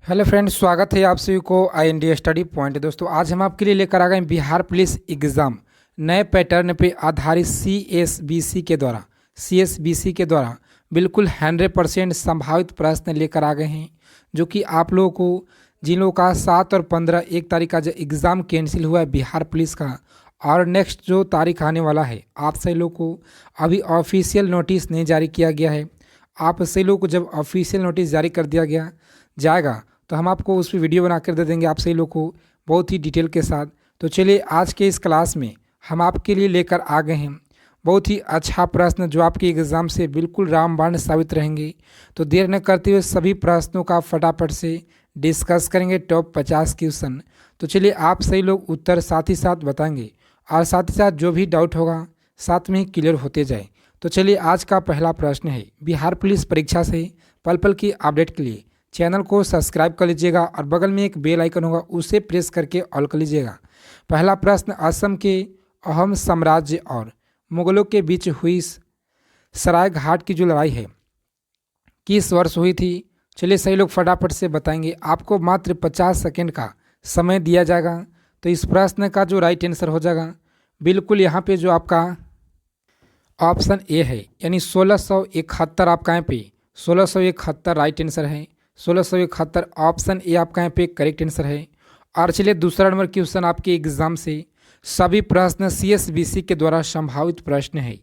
Hello friends, स्वागत है आप सभी को आई स्टडी पॉइंट। दोस्तों, आज हम आपके लिए लेकर आ गए बिहार पुलिस एग्ज़ाम नए पैटर्न पे आधारित सी एस बी सी के द्वारा बिल्कुल 100% संभावित प्रश्न लेकर आ गए हैं, जो कि आप लोगों को जिन लोगों का 7 और 15 एक तारीख का जो एग्ज़ाम कैंसिल हुआ है बिहार पुलिस का, और नेक्स्ट जो तारीख आने वाला है, आप सभी लोग को अभी ऑफिशियल नोटिस नहीं जारी किया गया है। आप सभी लोग को जब ऑफिशियल नोटिस जारी कर दिया गया जाएगा तो हम आपको उस पर वीडियो बना कर दे देंगे आप सभी लोग को बहुत ही डिटेल के साथ। तो चलिए, आज के इस क्लास में हम आपके लिए लेकर आ गए हैं बहुत ही अच्छा प्रश्न, जो आपके एग्ज़ाम से बिल्कुल रामबाण साबित रहेंगे। तो देर न करते हुए सभी प्रश्नों का फटाफट से डिस्कस करेंगे, टॉप 50 क्वेश्चन। तो चलिए, आप सही लोग उत्तर साथ ही साथ बताएंगे और साथ ही साथ जो भी डाउट होगा साथ में ही क्लियर होते जाए। तो चलिए, आज का पहला प्रश्न है, बिहार पुलिस परीक्षा से पल पल की अपडेट के लिए चैनल को सब्सक्राइब कर लीजिएगा और बगल में एक बेल आइकन होगा, उसे प्रेस करके ऑल कर लीजिएगा। पहला प्रश्न, असम के अहम साम्राज्य और मुगलों के बीच हुई सराय घाट की जो लड़ाई है किस वर्ष हुई थी? चलिए, सही लोग फटाफट से बताएंगे। आपको मात्र 50 सेकेंड का समय दिया जाएगा। तो इस प्रश्न का जो राइट आंसर हो जाएगा बिल्कुल यहाँ पे जो आपका ऑप्शन ए है, यानी 1671। आपका यहाँ पे 1671 राइट आंसर है। 1671 ऑप्शन ए आपका यहाँ पे करेक्ट आंसर है। और चलिए, दूसरा नंबर क्वेश्चन आपके एग्जाम से सभी प्रश्न CSBC के द्वारा संभावित प्रश्न है,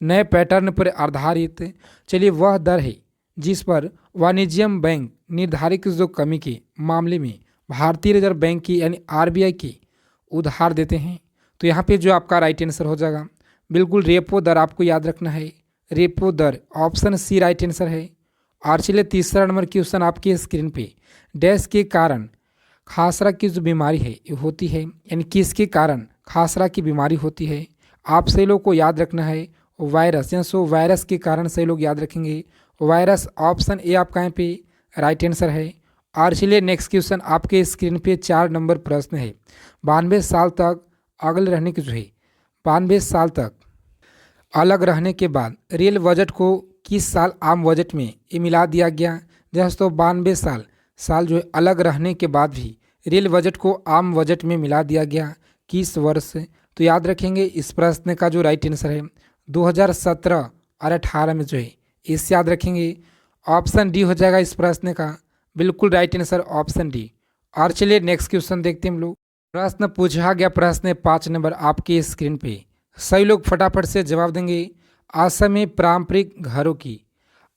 नए पैटर्न पर आधारित। चलिए, वह दर है जिस पर वाणिज्यिक बैंक निर्धारित जो कमी के मामले में भारतीय रिजर्व बैंक की यानी RBI की उधार देते हैं। तो यहाँ पे जो आपका राइट आंसर हो जाएगा बिल्कुल रेपो दर, आपको याद रखना है, रेपो दर ऑप्शन सी राइट आंसर है। और चलिए, तीसरा नंबर क्वेश्चन आपकी स्क्रीन पे, डैश के कारण खासरा की जो बीमारी है होती है, यानी किसके कारण खासरा की बीमारी होती है? आप सही लोग को याद रखना है वायरस, या सो वायरस के कारण सही लोग याद रखेंगे वायरस। ऑप्शन ए आपका यहाँ पे राइट आंसर है। और चलिए, नेक्स्ट क्वेश्चन आपके स्क्रीन पे 4 नंबर प्रश्न है, 92 साल तक अगल रहने की जो है 92 साल तक अलग रहने के बाद रेल बजट को किस साल आम बजट में ये मिला दिया गया? दोस्तों, 92 साल जो है अलग रहने के बाद भी रेल बजट को आम बजट में मिला दिया गया, किस वर्ष? तो याद रखेंगे इस प्रश्न का जो राइट आंसर है 2017 और 18 में जो है, इसे याद रखेंगे। ऑप्शन डी हो जाएगा इस प्रश्न का बिल्कुल राइट आंसर, ऑप्शन डी। और चलिए, नेक्स्ट क्वेश्चन देखते हैं हम लोग। प्रश्न पूछा गया, प्रश्न 5 नंबर आपके स्क्रीन पे, सही लोग फटाफट से जवाब देंगे। असम में पारंपरिक घरों की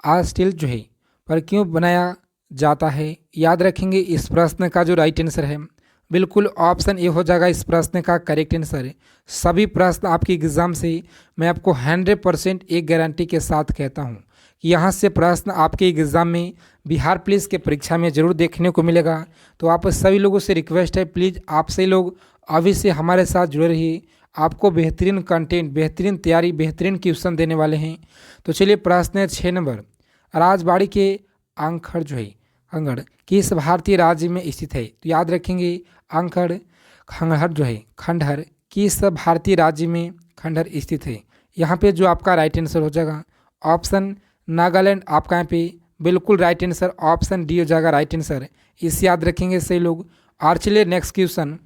आज स्टील जो है पर क्यों बनाया जाता है? याद रखेंगे इस प्रश्न का जो राइट आंसर है बिल्कुल ऑप्शन ए हो जाएगा इस प्रश्न का करेक्ट आंसर। सभी प्रश्न आपके एग्जाम से मैं आपको 100% एक गारंटी के साथ कहता हूँ कि यहाँ से प्रश्न आपके एग्ज़ाम में बिहार पुलिस के परीक्षा में ज़रूर देखने को मिलेगा। तो आप सभी लोगों से रिक्वेस्ट है, प्लीज़ आप सभी लोग अभी से हमारे साथ जुड़े रहिए। आपको बेहतरीन कंटेंट, बेहतरीन तैयारी, बेहतरीन क्वेश्चन देने वाले हैं। तो चलिए, प्रश्न 6 नंबर, राजबाड़ी के अंखड़ जो है खंगड़ किस भारतीय राज्य में स्थित है? तो याद रखेंगे अंखड़ खंडहर जो है खंडहर किस भारतीय राज्य में खंडहर स्थित है? यहाँ पे जो आपका राइट आंसर हो जाएगा ऑप्शन नागालैंड, आपका यहाँ पे बिल्कुल राइट आंसर, ऑप्शन डी हो जाएगा राइट आंसर। इसे याद रखेंगे सही लोग। और चलिए, नेक्स्ट क्वेश्चन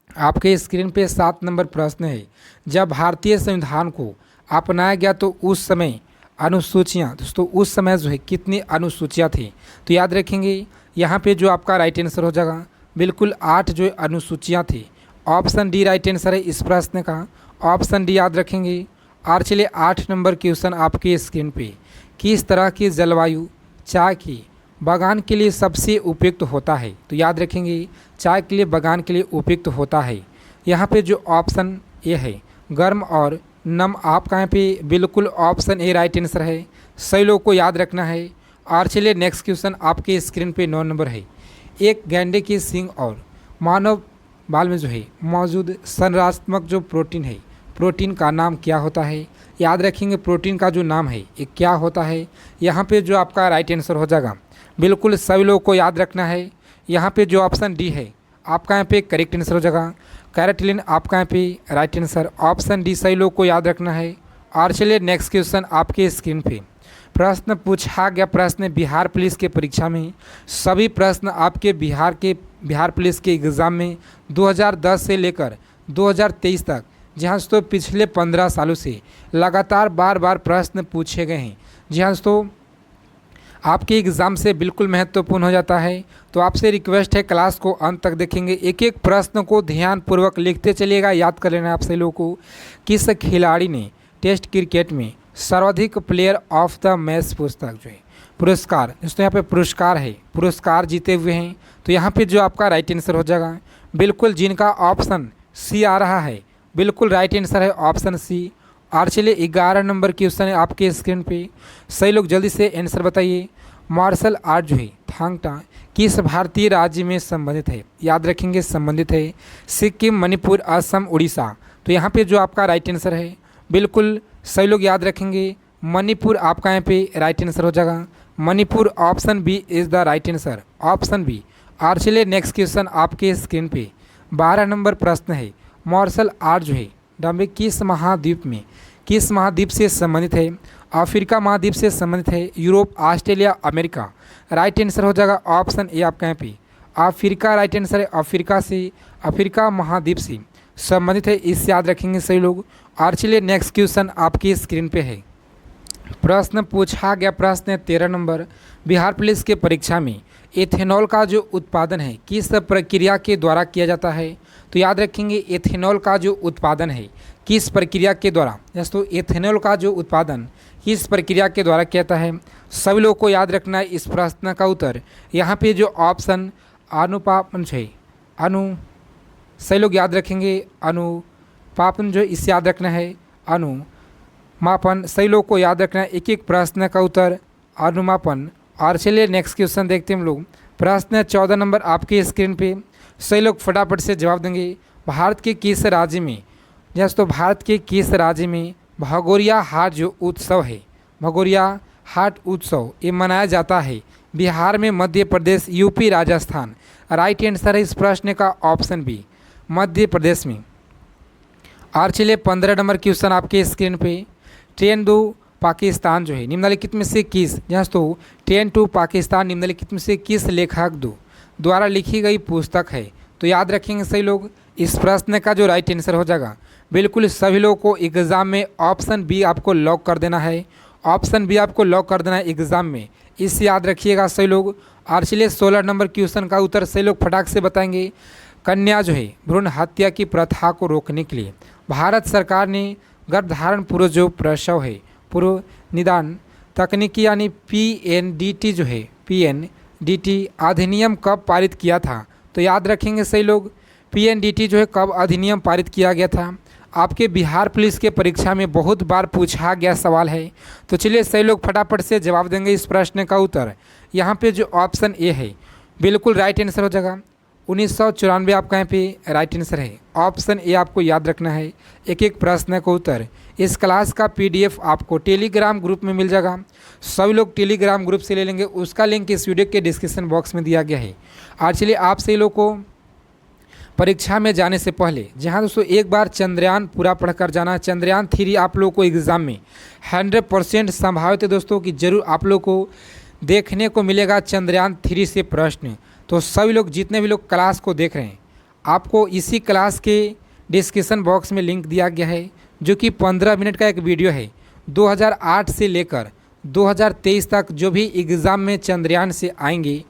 आपके स्क्रीन पे 7 नंबर प्रश्न है, जब भारतीय संविधान को अपनाया गया तो उस समय अनुसूचियाँ, दोस्तों उस समय जो है कितनी अनुसूचियाँ थी? तो याद रखेंगे यहाँ पे जो आपका राइट आंसर हो जाएगा बिल्कुल 8 जो अनुसूचियाँ थी। ऑप्शन डी राइट आंसर है इस प्रश्न का, ऑप्शन डी याद रखेंगे। और चलिए, 8 नंबर क्वेश्चन आपके स्क्रीन पे, किस तरह की जलवायु चाय की बागान के लिए सबसे उपयुक्त होता है? तो याद रखेंगे चाय के लिए बागान के लिए उपयुक्त होता है। यहाँ पे जो ऑप्शन ए है गर्म और नम, आपका यहाँ पे बिल्कुल ऑप्शन ए राइट आंसर है। सही लोग को याद रखना है। और चलिए, नेक्स्ट क्वेश्चन आपके स्क्रीन पे 9 नंबर है, एक गैंडे की सींग और मानव बाल में जो है मौजूद संरचनात्मक जो प्रोटीन है, प्रोटीन का नाम क्या होता है? याद रखेंगे प्रोटीन का जो नाम है ये क्या होता है? यहाँ पे जो आपका राइट आंसर हो जाएगा बिल्कुल सभी लोगों को याद रखना है। यहाँ पे जो ऑप्शन डी है आपका यहाँ पे करेक्ट आंसर हो जाएगा कैराटिलिन, आपका यहाँ पे राइट आंसर, ऑप्शन डी सही लोगों को याद रखना है। और चलिए, नेक्स्ट क्वेश्चन आपके स्क्रीन पे, प्रश्न पूछा गया प्रश्न बिहार पुलिस के परीक्षा में। सभी प्रश्न आपके बिहार पुलिस के एग्ज़ाम में 2010 से लेकर 2023 तक, जहाँ दोस्तों पिछले 15 सालों से लगातार बार बार प्रश्न पूछे गए हैं। जी हाँ दोस्तों, आपके एग्ज़ाम से बिल्कुल महत्वपूर्ण हो जाता है। तो आपसे रिक्वेस्ट है क्लास को अंत तक देखेंगे, एक एक प्रश्न को ध्यानपूर्वक लिखते चलिएगा। याद कर लेना आपसे लोगों को, किस खिलाड़ी ने टेस्ट क्रिकेट में सर्वाधिक प्लेयर ऑफ द मैच पुस्तक जो है पुरस्कार, दोस्तों यहाँ पे पुरस्कार है, पुरस्कार जीते हुए हैं। तो यहाँ पे जो आपका राइट आंसर हो जाएगा बिल्कुल, जिनका ऑप्शन सी आ रहा है, बिल्कुल राइट आंसर है ऑप्शन सी। और चलिए 11 नंबर क्वेश्चन है आपके स्क्रीन पे। सही लोग जल्दी से आंसर बताइए। मार्शल आर्ट जो है थांग टा किस भारतीय राज्य में संबंधित है? याद रखेंगे संबंधित है सिक्किम, मणिपुर, असम, उड़ीसा। तो यहाँ पे जो आपका राइट आंसर है बिल्कुल सही लोग याद रखेंगे मणिपुर, आपका यहाँ पे राइट आंसर हो जाएगा Manipur. Option B is the right answer, option B. और चलिए नेक्स्ट क्वेश्चन आपके स्क्रीन पे 12 नंबर प्रश्न है। मार्शल आर्ट जो है डम्बे किस महाद्वीप से संबंधित है? अफ्रीका महाद्वीप से संबंधित है, Europe, Australia, America. Right answer हो जाएगा ऑप्शन ए आपका यहाँ पे अफ्रीका, राइट आंसर है अफ्रीका से, अफ्रीका महाद्वीप से संबंधित है, इस याद रखेंगे सही लोग। और चलिए नेक्स्ट क्वेश्चन आपकी स्क्रीन पे है। प्रश्न पूछा गया प्रश्न है 13 नंबर। बिहार पुलिस के परीक्षा में एथेनॉल का जो उत्पादन है किस प्रक्रिया के द्वारा किया जाता है? तो याद रखेंगे एथेनॉल का जो उत्पादन है किस प्रक्रिया के द्वारा, दोस्तों एथेनॉल का जो उत्पादन किस प्रक्रिया के द्वारा किया जाता है? सभी लोग को याद रखना है इस प्रश्न का उत्तर। यहाँ पे जो ऑप्शन अनुपापन है, सही लोग याद रखेंगे अनुपापन जो इस याद रखना है अनुमापन। सही लोग को याद रखना है एक एक प्रश्न का उत्तर अनुमापन। और चलिए नेक्स्ट क्वेश्चन देखते हैं हम लोग। प्रश्न 14 नंबर आपके स्क्रीन पे। सही लोग फटाफट से जवाब देंगे। भारत के किस राज्य में, दोस्तों भारत के किस राज्य में भगोरिया हाट जो उत्सव है, भगोरिया हाट उत्सव ये मनाया जाता है? बिहार में, Madhya Pradesh, UP, Rajasthan. Right answer है इस प्रश्न का ऑप्शन बी, मध्य प्रदेश में। और चलिए 15 नंबर क्वेश्चन आपके स्क्रीन पे। ट्रेन टू पाकिस्तान जो है निम्नलिखित में से किस, दोस्तों ट्रेन टू पाकिस्तान निम्नलिखित में से किस लेखक द्वारा लिखी गई पुस्तक है? तो याद रखेंगे सही लोग इस प्रश्न का जो राइट आंसर हो जाएगा बिल्कुल सभी लोगों को एग्ज़ाम में ऑप्शन बी आपको लॉक कर देना है, ऑप्शन बी आपको लॉक कर देना है एग्ज़ाम में, इस याद रखिएगा सही लोग। और चलिए 16 नंबर क्वेश्चन का उत्तर सही लोग फटाक से बताएंगे। कन्या जो है भ्रूण हत्या की प्रथा को रोकने के लिए भारत सरकार ने गर्भधारण पूर्व जो प्रसव है पूर्व निदान तकनीकी यानी PNDT जो है PNDT अधिनियम कब पारित किया था? तो याद रखेंगे सही लोग PNDT जो है कब अधिनियम पारित किया गया था? आपके बिहार पुलिस के परीक्षा में बहुत बार पूछा गया सवाल है। तो चलिए सही लोग फटाफट से जवाब देंगे इस प्रश्न का उत्तर। यहाँ पे जो ऑप्शन ए है बिल्कुल राइट आंसर हो जाएगा 1994 आपका यहाँ पे राइट आंसर है, ऑप्शन ए आपको याद रखना है एक एक प्रश्न का उत्तर। इस क्लास का PDF आपको टेलीग्राम ग्रुप में मिल जाएगा, सभी लोग टेलीग्राम ग्रुप से ले लेंगे, उसका लिंक इस वीडियो के डिस्क्रिप्शन बॉक्स में दिया गया है। और चलिए आप सही लोग को परीक्षा में जाने से पहले, जहां दोस्तों एक बार चंद्रयान पूरा पढ़कर जाना, चंद्रयान 3 आप लोगों को एग्ज़ाम में 100% संभावित है दोस्तों कि जरूर आप लोग को देखने को मिलेगा चंद्रयान 3 से प्रश्न। तो सभी लोग जितने भी लोग क्लास को देख रहे हैं आपको इसी क्लास के डिस्क्रिप्शन बॉक्स में लिंक दिया गया है, जो कि 15 मिनट का एक वीडियो है। 2008 से लेकर 2023 तक जो भी एग्ज़ाम में चंद्रयान से आएंगे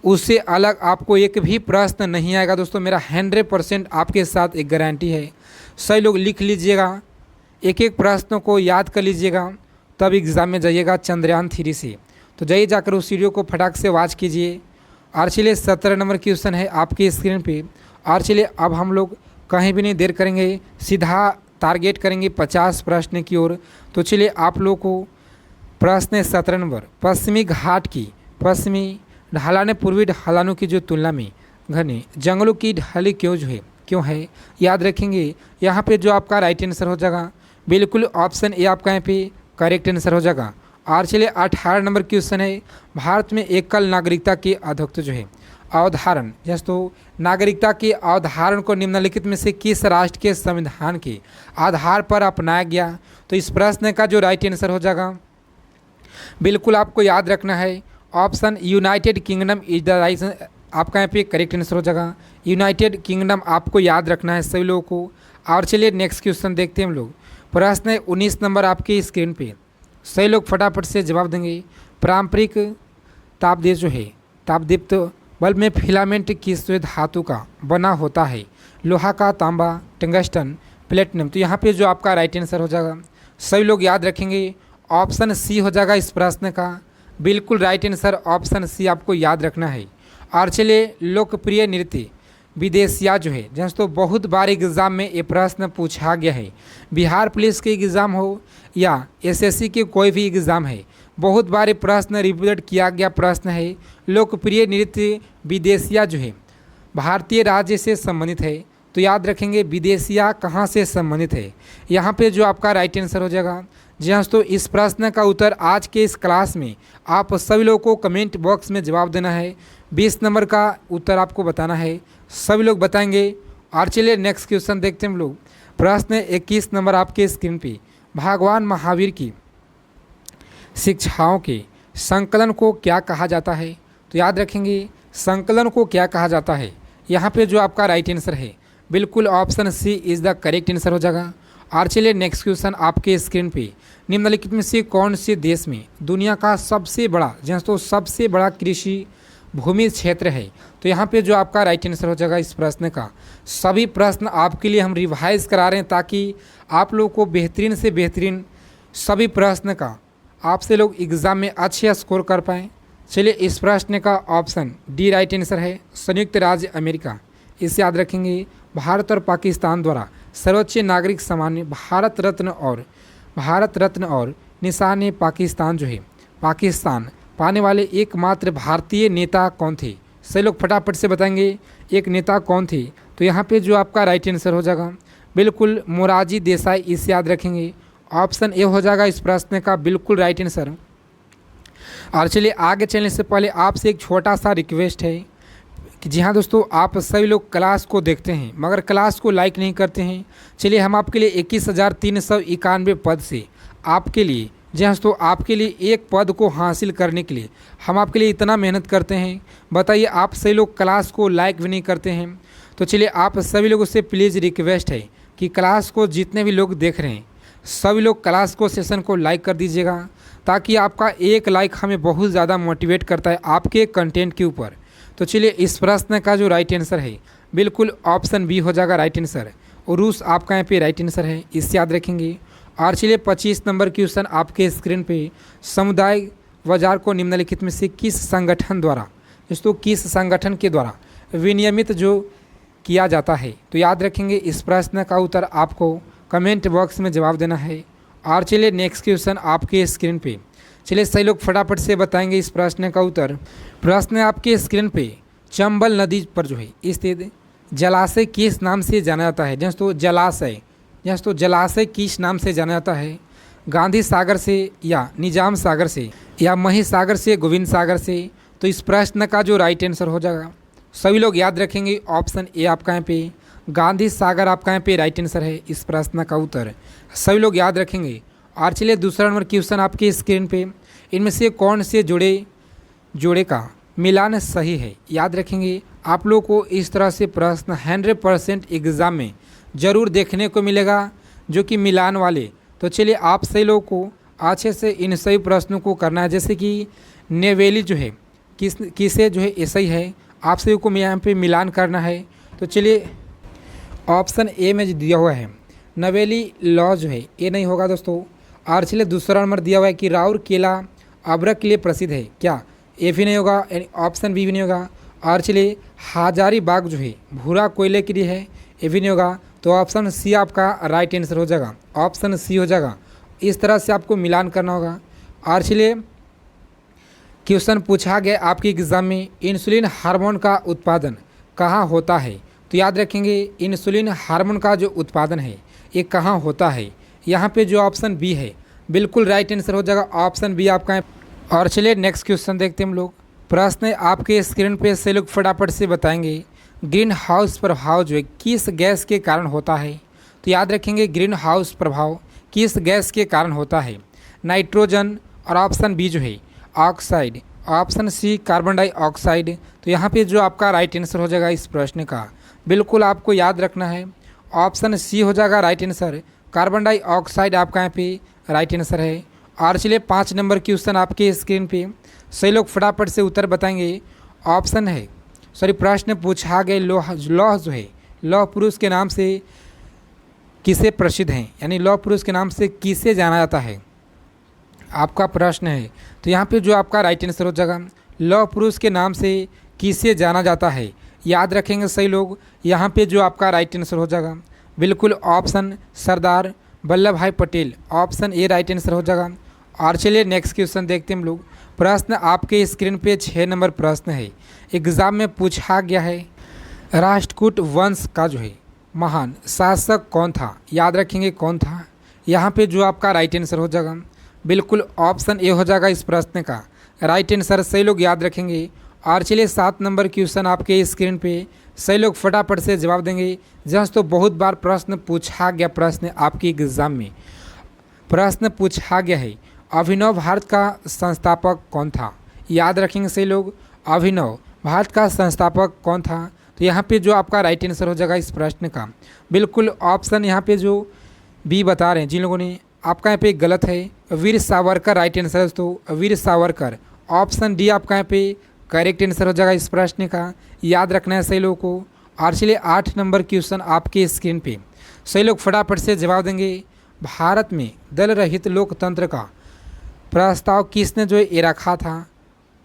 उससे अलग आपको एक भी प्रश्न नहीं आएगा दोस्तों, मेरा 100% आपके साथ एक गारंटी है। सही लोग लिख लीजिएगा, एक एक प्रश्न को याद कर लीजिएगा, तब एग्ज़ाम में जाइएगा चंद्रयान 3 से। तो जाइए जाकर उस वीडियो को फटाक से वॉच कीजिए। और चलिए 17 नंबर क्वेश्चन है आपकी स्क्रीन पे। और चलिए अब हम लोग कहीं भी नहीं देर करेंगे, सीधा टारगेट करेंगे 50 प्रश्न की ओर। तो चलिए आप लोग को प्रश्न 17 नंबर, पश्चिमी घाट की पश्चिमी ढलानें पूर्वी ढलानों की जो तुलना में घने जंगलों की ढाली क्यों है? याद रखेंगे यहाँ पे जो आपका राइट आंसर हो जाएगा बिल्कुल ऑप्शन ए आपका यहाँ पे करेक्ट आंसर हो जाएगा। और चलिए 18 नंबर क्वेश्चन है। भारत में एकल नागरिकता की अध्यक्ष जो है अवधारण, दोस्तों नागरिकता की अवधारण को निम्नलिखित में से किस राष्ट्र के संविधान के आधार पर अपनाया गया? तो इस प्रश्न का जो राइट आंसर हो जाएगा बिल्कुल आपको याद रखना है option United kingdom is the right, आपका यहाँ पे करेक्ट आंसर हो जाएगा। यूनाइटेड किंगडम आपको याद रखना है सभी लोगों को। और चलिए नेक्स्ट क्वेश्चन देखते हैं हम लोग। प्रश्न है 19 नंबर आपकी स्क्रीन पे, सही लोग फटाफट से जवाब देंगे। पारंपरिक तापदीप जो है, तापदीप्त बल्ब में फिलामेंट किस धातु का बना होता है? लोहा का, तांबा, टंगस्टन, प्लेटिनम। तो यहाँ पे जो आपका राइट आंसर हो जाएगा, सभी लोग याद रखेंगे ऑप्शन सी हो जाएगा इस प्रश्न का बिल्कुल राइट आंसर। ऑप्शन सी आपको याद रखना है। और चलिए लोकप्रिय नृत्य विदेशिया जो है, दोस्तों बहुत बार एग्ज़ाम में ये प्रश्न पूछा गया है। बिहार पुलिस के एग्ज़ाम हो या एसएससी के कोई भी एग्ज़ाम है, बहुत बार ये प्रश्न रिपीट किया गया प्रश्न है। लोकप्रिय नृत्य विदेशिया जो है भारतीय राज्य से संबंधित है। तो याद रखेंगे विदेशिया कहाँ से संबंधित है, यहाँ पे जो आपका राइट आंसर हो जाएगा। जी हाँ दोस्तों, इस प्रश्न का उत्तर आज के इस क्लास में आप सभी लोगों को कमेंट बॉक्स में जवाब देना है। 20 नंबर का उत्तर आपको बताना है, सभी लोग बताएंगे। और चलिए नेक्स्ट क्वेश्चन देखते हैं हम लोग। प्रश्न 21 नंबर आपके स्क्रीन पे, भगवान महावीर की शिक्षाओं के संकलन को क्या कहा जाता है? तो याद रखेंगे संकलन को क्या कहा जाता है, यहाँ पे जो आपका राइट आंसर है बिल्कुल option C is the correct answer हो जाएगा। और चलिए नेक्स्ट क्वेश्चन आपके स्क्रीन पे, निम्नलिखित में से कौन से देश में दुनिया का सबसे बड़ा दोस्तों सबसे बड़ा कृषि भूमि क्षेत्र है? तो यहाँ पे जो आपका राइट आंसर हो जाएगा इस प्रश्न का। सभी प्रश्न आपके लिए हम रिवाइज करा रहे हैं ताकि आप लोग को बेहतरीन से बेहतरीन सभी प्रश्न का आपसे लोग एग्ज़ाम में अच्छे स्कोर कर पाएँ। चलिए इस प्रश्न का ऑप्शन डी राइट आंसर है, संयुक्त राज्य अमेरिका। इसे याद रखेंगे भारत और पाकिस्तान द्वारा सर्वोच्च नागरिक सम्मान भारत रत्न और निशान पाकिस्तान जो है पाकिस्तान पाने वाले एकमात्र भारतीय नेता कौन थे? सही लोग फटाफट से बताएंगे एक नेता कौन थे। तो यहाँ पे जो आपका राइट आंसर हो जाएगा बिल्कुल मोरारजी देसाई। इसे याद रखेंगे ऑप्शन ए हो जाएगा इस प्रश्न का बिल्कुल राइट आंसर। और चलिए आगे चलने से पहले आपसे एक छोटा सा रिक्वेस्ट है कि जी हाँ दोस्तों, आप सभी लोग क्लास को देखते हैं मगर क्लास को लाइक नहीं करते हैं। चलिए हम आपके लिए 21,391 पद से आपके लिए जी हाँ दोस्तों, आपके लिए एक पद को हासिल करने के लिए हम आपके लिए इतना मेहनत करते हैं। बताइए आप सभी लोग क्लास को लाइक भी नहीं करते हैं। तो चलिए आप सभी लोगों से प्लीज़ रिक्वेस्ट है कि क्लास को जितने भी लोग देख रहे हैं सभी लोग क्लास को सेशन को लाइक कर दीजिएगा, ताकि आपका एक लाइक हमें बहुत ज़्यादा मोटिवेट करता है आपके कंटेंट के ऊपर। तो चलिए इस प्रश्न का जो राइट आंसर है बिल्कुल ऑप्शन बी हो जाएगा राइट आंसर। और रूस आपका यहाँ पे राइट आंसर है, इससे याद रखेंगे। और चलिए 25 नंबर क्वेश्चन आपके स्क्रीन पे, समुदाय बाजार को निम्नलिखित में से किस संगठन द्वारा दोस्तों किस संगठन के द्वारा विनियमित जो किया जाता है? तो याद रखेंगे इस प्रश्न का उत्तर आपको कमेंट बॉक्स में जवाब देना है। और चलिए नेक्स्ट क्वेश्चन आपके स्क्रीन पे, चलिए सही लोग फटाफट से बताएंगे इस प्रश्न का उत्तर। प्रश्न आपके स्क्रीन पे, चंबल नदी पर जो है स्थित जलाशय किस नाम से जाना जाता है? दोस्तों जलाशय किस नाम से जाना जाता है? गांधी सागर से या निजाम सागर से या महेश सागर से, गोविंद सागर से? तो इस प्रश्न का जो राइट आंसर हो जाएगा सभी लोग याद रखेंगे ऑप्शन ए आपका यहाँ पे गांधी सागर आपका यहाँ पे राइट आंसर है इस प्रश्न का उत्तर, सभी लोग याद रखेंगे। और चलिए दूसरा नंबर क्वेश्चन आपके स्क्रीन पे, इनमें से कौन से जोड़े का मिलान सही है? याद रखेंगे आप लोग को इस तरह से प्रश्न 100% एग्ज़ाम में ज़रूर देखने को मिलेगा जो कि मिलान वाले। तो चलिए आप सही लोगों को अच्छे से इन सभी प्रश्नों को करना है, जैसे कि नेवेली जो है किसे जो है ऐसा ही है, आप सभी को यहाँ पे मिलान करना है। तो चलिए ऑप्शन ए में जो दिया हुआ है नवेली लॉ जो है ये नहीं होगा दोस्तों। और चलिए दूसरा नंबर दिया हुआ है कि राउर केला अबरक के लिए प्रसिद्ध है, क्या? ये भी नहीं होगा, ऑप्शन बी भी नहीं होगा। और चलिए हाजारी बाग जो है भूरा कोयले के लिए है, ये भी नहीं होगा। तो ऑप्शन सी आपका राइट आंसर हो जाएगा, ऑप्शन सी हो जाएगा। इस तरह से आपको मिलान करना होगा। और चलिए क्वेश्चन पूछा गया आपके एग्ज़ाम में, इंसुलिन हार्मोन का उत्पादन कहाँ होता है? तो याद रखेंगे इंसुलिन हार्मोन का जो उत्पादन है ये कहाँ होता है? यहाँ पे जो ऑप्शन बी है बिल्कुल राइट आंसर हो जाएगा, ऑप्शन बी आपका है। और चलिए नेक्स्ट क्वेश्चन देखते हैं हम लोग। प्रश्न आपके स्क्रीन पे से लोग फटाफट से बताएंगे ग्रीन हाउस प्रभाव जो है किस गैस के कारण होता है? तो याद रखेंगे ग्रीन हाउस प्रभाव किस गैस के कारण होता है? नाइट्रोजन, और ऑप्शन बी जो है oxide, option C carbon dioxide. तो यहाँ पे जो आपका राइट आंसर हो जाएगा इस प्रश्न का, बिल्कुल आपको याद रखना है, ऑप्शन सी हो जाएगा राइट आंसर। कार्बन डाइऑक्साइड आपका यहाँ पे राइट आंसर है। और चलिए 5 नंबर क्वेश्चन आपके स्क्रीन पे, सही लोग फटाफट से उत्तर बताएंगे। ऑप्शन है, सॉरी प्रश्न पूछा गया लौह जो है लौह पुरुष के नाम से किसे प्रसिद्ध हैं, यानी लौह पुरुष के नाम से किसे जाना जाता है, आपका प्रश्न है। तो यहाँ पे जो आपका राइट आंसर हो जाएगा लौह पुरुष के नाम से किसे जाना जाता है, याद रखेंगे सही लोग। यहाँ पे जो आपका राइट आंसर हो जाएगा बिल्कुल ऑप्शन सरदार वल्लभ भाई Patel, option A right answer हो जाएगा। और चलिए नेक्स्ट क्वेश्चन देखते हैं हम लोग। प्रश्न आपके स्क्रीन पे 6 नंबर प्रश्न है, एग्जाम में पूछा गया है राष्ट्रकूट वंश का जो है महान शासक कौन था, याद रखेंगे कौन था। यहाँ पे जो आपका राइट आंसर हो जाएगा बिल्कुल ऑप्शन ए हो जाएगा इस प्रश्न का राइट आंसर, सही लोग याद रखेंगे। और चलिए 7 नंबर क्वेश्चन आपके स्क्रीन पे, सही लोग फटाफट से जवाब देंगे। जस्ट तो बहुत बार प्रश्न पूछा गया, प्रश्न आपके एग्जाम में प्रश्न पूछा गया है अभिनव भारत का संस्थापक कौन था, याद रखेंगे सही लोग, अभिनव भारत का संस्थापक कौन था। तो यहाँ पे जो आपका राइट आंसर हो जाएगा इस प्रश्न का बिल्कुल ऑप्शन यहाँ पे जो बी बता रहे हैं जिन लोगों ने, आपका यहाँ पे गलत है, वीर सावरकर राइट आंसर है। तो वीर सावरकर, ऑप्शन डी आपका यहाँ पे करेक्ट आंसर हो जाएगा इस प्रश्न का, याद रखना है सही लोगों को। और चलिए 8 नंबर क्वेश्चन आपके स्क्रीन पे, सही लोग फटाफट से जवाब देंगे। भारत में दल रहित लोकतंत्र का प्रस्ताव किसने जो ये रखा था,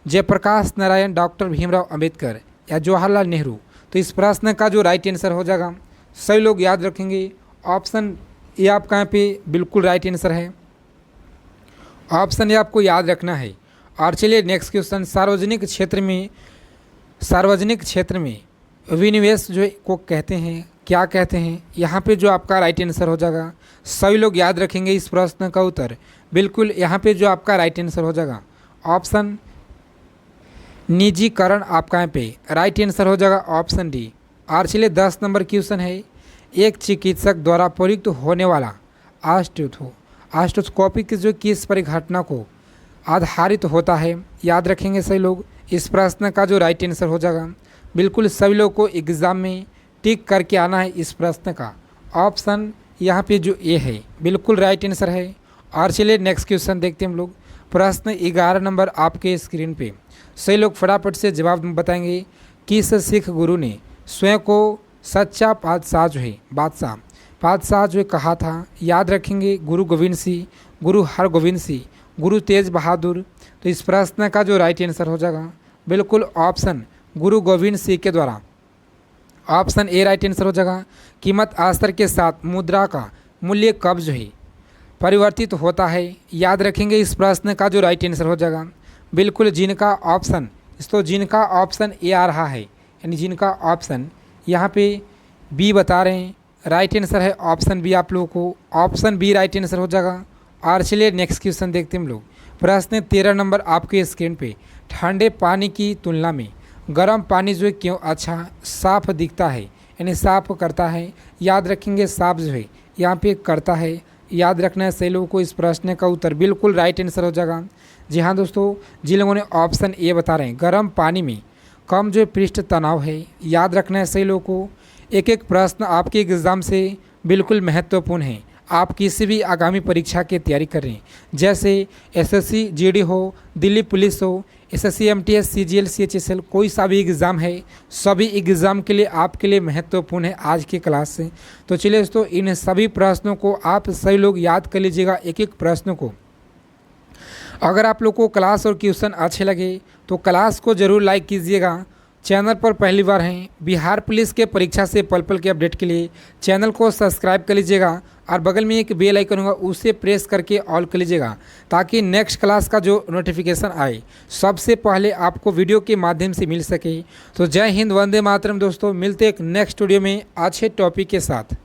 जयप्रकाश नारायण, डॉक्टर भीमराव अंबेडकर या जवाहरलाल नेहरू। तो इस प्रश्न का जो राइट आंसर हो जाएगा सही लोग याद रखेंगे ऑप्शन ये आपका यहाँ पे बिल्कुल राइट आंसर है, ऑप्शन ये आपको याद रखना है। और चलिए नेक्स्ट क्वेश्चन, सार्वजनिक क्षेत्र में विनिवेश जो को कहते हैं, क्या कहते हैं। यहाँ पे जो आपका राइट आंसर हो जाएगा सभी लोग याद रखेंगे इस प्रश्न का उत्तर, बिल्कुल यहाँ पे जो आपका राइट आंसर हो जाएगा ऑप्शन निजीकरण, आपका यहाँ पे राइट आंसर हो जाएगा ऑप्शन डी। और चलिए 10 नंबर क्वेश्चन है, एक चिकित्सक द्वारा प्रयुक्त होने वाला आस्ट्रोस्कोपी की जो किस परिघटना को आधारित होता है, याद रखेंगे सही लोग। इस प्रश्न का जो राइट आंसर हो जाएगा बिल्कुल सभी लोग को एग्ज़ाम में टिक करके आना है इस प्रश्न का, ऑप्शन यहाँ पे जो ए है बिल्कुल राइट आंसर है। और चलिए नेक्स्ट क्वेश्चन देखते हैं हम लोग। प्रश्न 11 नंबर आपके स्क्रीन पे, सही लोग फटाफट से जवाब बताएंगे। किस सिख गुरु ने स्वयं को सच्चा बादशाह जो है कहा था, याद रखेंगे गुरु गोविंद सिंह, गुरु हरगोविंद सिंह, गुरु तेज बहादुर। तो इस प्रश्न का जो राइट आंसर हो जाएगा बिल्कुल ऑप्शन गुरु गोविंद सिंह के द्वारा, ऑप्शन ए राइट आंसर हो जाएगा। कीमत अस्तर के साथ मुद्रा का मूल्य कब जो है परिवर्तित होता है, याद रखेंगे इस प्रश्न का जो राइट आंसर हो जाएगा बिल्कुल जिनका ऑप्शन ए आ रहा है, यानी जिनका ऑप्शन यहाँ पे बी बता रहे हैं राइट आंसर है ऑप्शन बी, आप लोगों को ऑप्शन बी राइट आंसर हो जाएगा। और चलिए नेक्स्ट क्वेश्चन देखते हैं हम लोग। प्रश्न 13 नंबर आपके स्क्रीन पे, ठंडे पानी की तुलना में गर्म पानी जो है क्यों अच्छा साफ दिखता है, यानी साफ करता है, याद रखेंगे साफ जो है यहाँ पे करता है, याद रखना है सही लोगों को। इस प्रश्न का उत्तर बिल्कुल राइट आंसर हो जाएगा। जी हाँ दोस्तों, जिन लोगों ने ऑप्शन ए बता रहे हैं गर्म पानी में कम जो पृष्ठ तनाव है, याद रखना है सही लोगों को। एक एक प्रश्न आपके एग्ज़ाम से बिल्कुल महत्वपूर्ण है। आप किसी भी आगामी परीक्षा की तैयारी कर रहे हैं, जैसे एसएससी जीडी हो, दिल्ली पुलिस हो, एसएससी एमटीएस, सीजीएल, सीएचएसएल, कोई सा भी एग्ज़ाम है, सभी एग्ज़ाम के लिए आपके लिए महत्वपूर्ण है आज की क्लास से। तो चलिए दोस्तों, इन सभी प्रश्नों को आप सभी लोग याद कर लीजिएगा, एक एक प्रश्नों को। अगर आप लोग को क्लास और क्वेश्चन अच्छे लगे तो क्लास को ज़रूर लाइक कीजिएगा। चैनल पर पहली बार हैं, बिहार पुलिस के परीक्षा से पल पल के अपडेट के लिए चैनल को सब्सक्राइब कर लीजिएगा और बगल में एक बेल आइकन होगा उसे प्रेस करके ऑल कर लीजिएगा, ताकि नेक्स्ट क्लास का जो नोटिफिकेशन आए सबसे पहले आपको वीडियो के माध्यम से मिल सके। तो जय हिंद, वंदे मातरम दोस्तों, मिलते एक नेक्स्ट वीडियो में अच्छे टॉपिक के साथ।